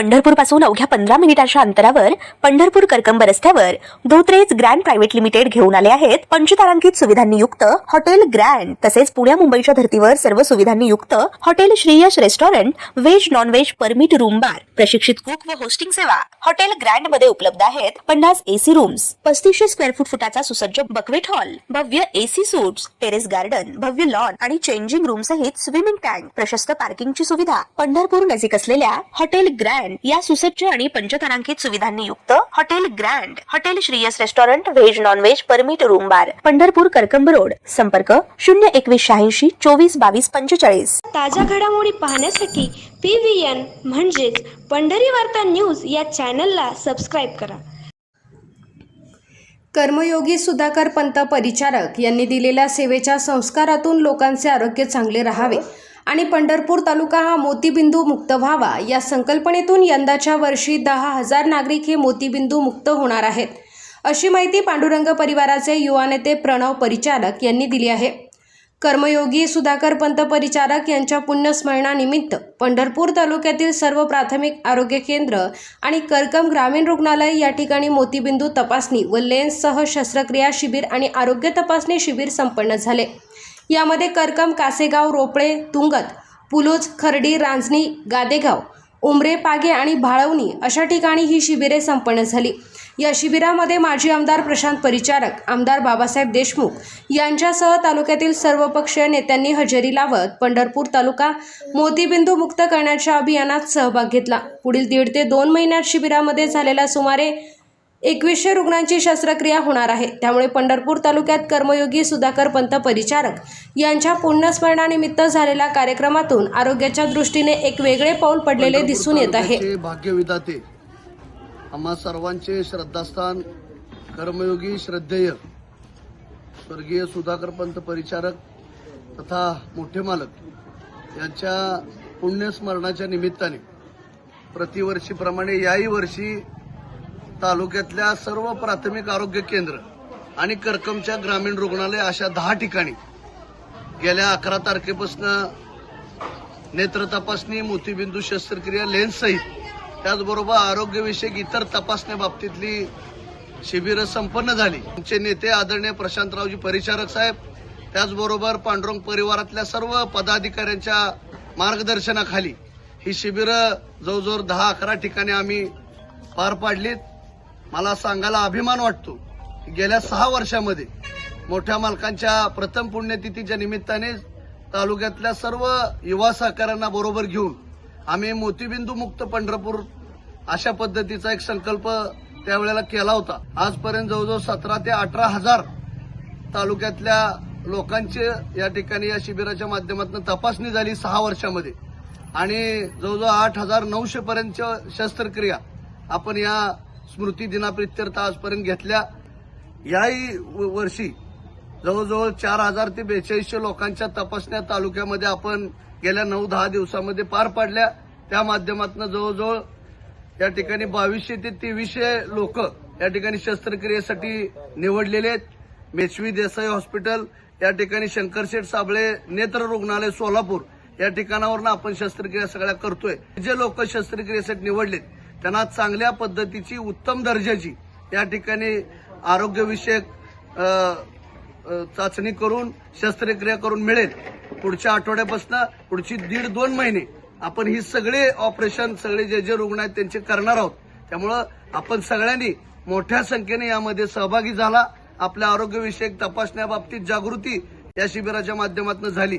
पंढरपूर पासून अवघ्या 15 मिनिटांच्या अंतरावर पंढरपूर करकंब रस्त्यावर धोत्रेज ग्रँड प्रायव्हेट लिमिटेड घेऊन आले आहेत पंचतारांकित सुविधांनी युक्त हॉटेल ग्रँड। तसेच पुण्या मुंबईच्या धर्तीवर सर्व सुविधांनी युक्त hotel Shriyash restaurant, veg non veg permit room bar, प्रशिक्षित कुक व होस्टिंग सेवा हॉटेल ग्रँड मध्ये उपलब्ध आहेत। 50 एसी रूम्स, 3500 स्क्वेअर फुटाचा सुसज्ज बकवेट हॉल, भव्य एसी सूट्स, टेरेस गार्डन, भव्य लॉन आणि चेंजिंग रूम सहित स्विमिंग टँक, प्रशस्त पार्किंगची सुविधा। पंढरपूर नजीक असलेल्या हॉटेल ग्रँड या सुसज्ज आणि पंचतारांकित सुविधांनी युक्त hotel grand, hotel Shriyas restaurant, veg non veg permit room बार, पंढरपूर करकंब रोड। संपर्क 02186 24 22 45। ताज्या घडामोडी पाहण्यासाठी PVN म्हणजेच पंढरी वार्ता न्यूज या चॅनलला सबस्क्राईब करा। कर्मयोगी सुधाकर पंत परिचारक यांनी दिलेल्या सेवेच्या संस्कारातून लोकांचे आरोग्य चांगले राहावे आणि पंढरपूर तालुका हा मोतीबिंदू मुक्त व्हावा या संकल्पनेतून यंदाच्या वर्षी 10,000 नागरिक हे मोतीबिंदू मुक्त होणार आहेत, अशी माहिती पांडुरंग परिवाराचे युवा नेते प्रणव परिचारक यांनी दिली आहे। कर्मयोगी सुधाकर पंत परिचारक यांच्या पुण्यस्मरणानिमित्त पंढरपूर तालुक्यातील सर्व प्राथमिक आरोग्य केंद्र आणि करकंब ग्रामीण रुग्णालय या ठिकाणी मोतीबिंदू तपासणी व लेन्ससह शस्त्रक्रिया शिबिर आणि आरोग्य तपासणी शिबिर संपन्न झाले। यामध्ये करकंब, कासेगाव, रोपळे, तुंगत, पुलूज, खर्डी, रांजणी, गादेगाव, उमरे, पागे आणि भाळवणी अशा ठिकाणी ही शिबिरे संपन्न झाली। या शिबिरामध्ये माजी आमदार प्रशांत परिचारक, आमदार बाबासाहेब देशमुख यांच्यासह तालुक्यातील सर्वपक्षीय नेत्यांनी हजेरी लावत पंढरपूर तालुका मोतीबिंदू मुक्त करण्याच्या अभियानात सहभाग घेतला। पुढील 1.5 ते 2 महिन्यात शिबिरामध्ये झालेल्या सुमारे 2100 रुग्णांची शस्त्रक्रिया होणार आहे। त्यामुळे पंढरपूर तालुक्यात कर्मयोगी सुधाकर पंत परिचारक यांच्या पुण्यस्मरणानिमित्त झालेल्या कार्यक्रमातून आरोग्याच्या दृष्टीने एक वेगळे पाऊल पडलेले दिसून येत आहे। भाग्यविधाते आम्हा सर्वांचे श्रद्धास्थान कर्मयोगी श्रद्धेय स्वर्गीय सुधाकर पंत परिचारक तथा मोठे मालक यांच्या पुण्यस्मरणाच्या निमित्ताने प्रतिवर्षीप्रमाणे याही वर्षी तालुक्यातल्या सर्व प्राथमिक आरोग्य केंद्र आणि करकंबच्या ग्रामीण रुग्णालय अशा 10 ठिकाणी गेल्या 11 तारखेपासून नेत्र तपासणी, मोतीबिंदू शस्त्रक्रिया, लेन्स सहित त्याचबरोबर आरोग्यविषयक इतर तपासण्याबाबतीतली शिबिरं संपन्न झाली। आमचे नेते आदरणीय प्रशांतरावजी परिचारक साहेब, त्याचबरोबर पांडुरंग परिवारातल्या सर्व पदाधिकाऱ्यांच्या मार्गदर्शनाखाली ही शिबिरं जवळजवळ 10-11 ठिकाणी आम्ही पार पाडलीत। मला सांगायला अभिमान वाटतो की गेल्या 6 वर्षामध्ये मोठ्या मालकांच्या प्रथम पुण्यतिथीच्या निमित्ताने तालुक्यातल्या सर्व युवा सहकाऱ्यांना बरोबर घेऊन आम्ही मोतीबिंदू मुक्त पंढरपूर अशा पद्धतीचा एक संकल्प त्यावेळेला केला होता। आजपर्यंत जवळजवळ 17 ते 18,000 तालुक्यातल्या लोकांचे या ठिकाणी या शिबिराच्या माध्यमातून तपासणी झाली 6 वर्षामध्ये आणि जवळजवळ 8,900 पर्यंत शस्त्रक्रिया आपण या स्मृती दिनाप्रित्यर्थ आजपर्यंत घेतल्या। याही वर्षी जवळजवळ 4,000 ते 4200 लोकांच्या तपासण्या तालुक्यामध्ये आपण गेल्या 9-10 दिवसामध्ये पार पाडल्या। त्या माध्यमातून जवळजवळ या ठिकाणी 2200 ते 2300 लोक या ठिकाणी शस्त्रक्रियेसाठी निवडलेले आहेत। मेचवी देसाई हॉस्पिटल या ठिकाणी, शंकरशेठ साबळे नेत्र रुग्णालय सोलापूर या ठिकाणावरून आपण शस्त्रक्रिया सगळ्या करतोय। जे लोक शस्त्रक्रियेसाठी निवडलेत त्यांना चांगल्या पद्धतीची, उत्तम दर्जाची या ठिकाणी आरोग्यविषयक चाचणी करून शस्त्रक्रिया करून मिळेल। पुढच्या आठवड्यापासून पुढची 1.5-2 महिने आपण ही सगळे ऑपरेशन, सगळे जे रुग्ण आहेत त्यांचे करणार आहोत। त्यामुळं आपण सगळ्यांनी मोठ्या संख्येने यामध्ये सहभागी झाला। आपल्या आरोग्यविषयक तपासण्याबाबतीत जागृती या शिबिराच्या माध्यमातून झाली।